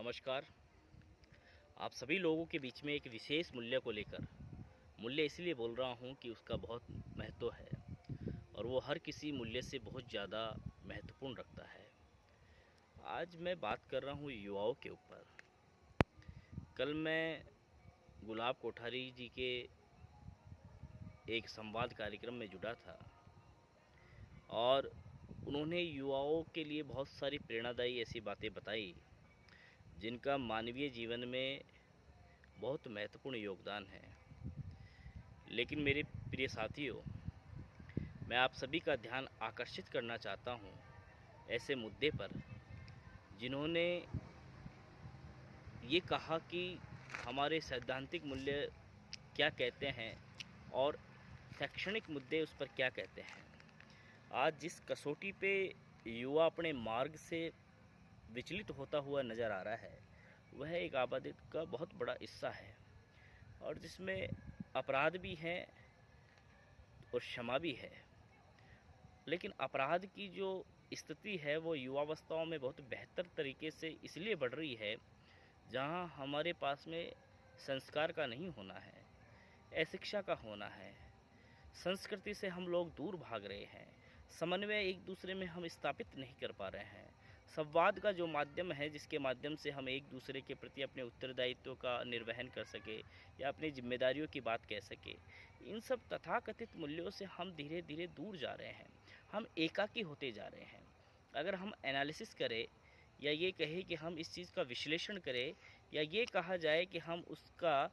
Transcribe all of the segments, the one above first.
नमस्कार। आप सभी लोगों के बीच में एक विशेष मूल्य को लेकर, मूल्य इसलिए बोल रहा हूँ कि उसका बहुत महत्व है और वो हर किसी मूल्य से बहुत ज़्यादा महत्वपूर्ण रखता है। आज मैं बात कर रहा हूँ युवाओं के ऊपर। कल मैं गुलाब कोठारी जी के एक संवाद कार्यक्रम में जुड़ा था और उन्होंने युवाओं के लिए बहुत सारी प्रेरणादायी ऐसी बातें बताई जिनका मानवीय जीवन में बहुत महत्वपूर्ण योगदान है। लेकिन मेरे प्रिय साथियों, मैं आप सभी का ध्यान आकर्षित करना चाहता हूँ ऐसे मुद्दे पर जिन्होंने ये कहा कि हमारे सैद्धांतिक मूल्य क्या कहते हैं और शैक्षणिक मुद्दे उस पर क्या कहते हैं। आज जिस कसौटी पे युवा अपने मार्ग से विचलित होता हुआ नज़र आ रहा है, वह एक आबादी का बहुत बड़ा हिस्सा है और जिसमें अपराध भी हैं और क्षमा भी है। लेकिन अपराध की जो स्थिति है वो युवावस्थाओं में बहुत बेहतर तरीके से इसलिए बढ़ रही है जहां हमारे पास में संस्कार का नहीं होना है, अशिक्षा का होना है। संस्कृति से हम लोग दूर भाग रहे हैं, समन्वय एक दूसरे में हम स्थापित नहीं कर पा रहे हैं। संवाद का जो माध्यम है जिसके माध्यम से हम एक दूसरे के प्रति अपने उत्तरदायित्व का निर्वहन कर सके या अपनी जिम्मेदारियों की बात कह सके, इन सब तथाकथित मूल्यों से हम धीरे धीरे दूर जा रहे हैं, हम एकाकी होते जा रहे हैं। अगर हम एनालिसिस करें या ये कहें कि हम इस चीज़ का विश्लेषण करें या ये कहा जाए कि हम उसका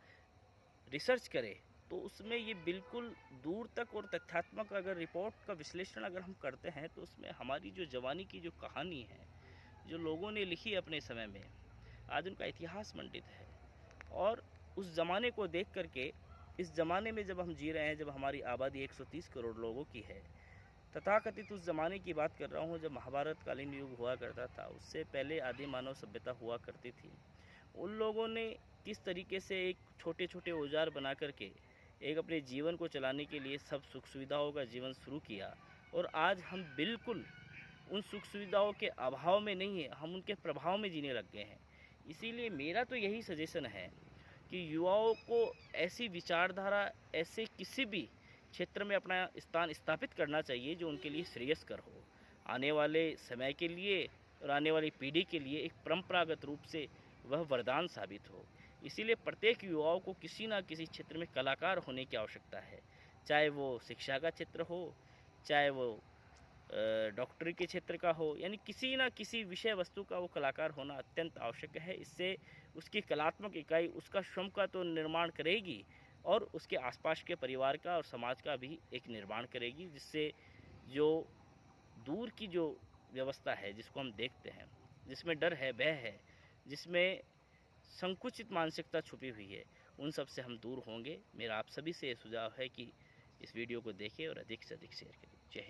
रिसर्च करें, तो उसमें ये बिल्कुल दूर तक और तथ्यात्मक अगर रिपोर्ट का विश्लेषण अगर हम करते हैं तो उसमें हमारी जो जवानी की जो कहानी है, जो लोगों ने लिखी अपने समय में, आज उनका इतिहास मंडित है। और उस ज़माने को देख करके इस ज़माने में जब हम जी रहे हैं, जब हमारी आबादी 130 करोड़ लोगों की है, तथाकथित उस ज़माने की बात कर रहा हूँ जब महाभारत कालीन युग हुआ करता था, उससे पहले आदि मानव सभ्यता हुआ करती थी। उन लोगों ने किस तरीके से एक छोटे छोटे औजार बना करके एक अपने जीवन को चलाने के लिए सब सुख सुविधाओं का जीवन शुरू किया, और आज हम बिल्कुल उन सुख सुविधाओं के अभाव में नहीं है, हम उनके प्रभाव में जीने लग गए हैं। इसीलिए मेरा तो यही सजेशन है कि युवाओं को ऐसी विचारधारा, ऐसे किसी भी क्षेत्र में अपना स्थान स्थापित करना चाहिए जो उनके लिए श्रेयस्कर हो, आने वाले समय के लिए और आने वाली पीढ़ी के लिए एक परंपरागत रूप से वह वरदान साबित हो। इसीलिए प्रत्येक युवाओं को किसी न किसी क्षेत्र में कलाकार होने की आवश्यकता है, चाहे वो शिक्षा का क्षेत्र हो, चाहे वो डॉक्टरी के क्षेत्र का हो, यानी किसी न किसी विषय वस्तु का वो कलाकार होना अत्यंत आवश्यक है। इससे उसकी कलात्मक इकाई उसका स्वयं का तो निर्माण करेगी और उसके आसपास के परिवार का और समाज का भी एक निर्माण करेगी, जिससे जो दूर की जो व्यवस्था है जिसको हम देखते हैं, जिसमें डर है, भय है, जिसमें संकुचित मानसिकता छुपी हुई है, उन सब से हम दूर होंगे। मेरा आप सभी से ये सुझाव है कि इस वीडियो को देखें और अधिक से अधिक शेयर करें। जय हिंद।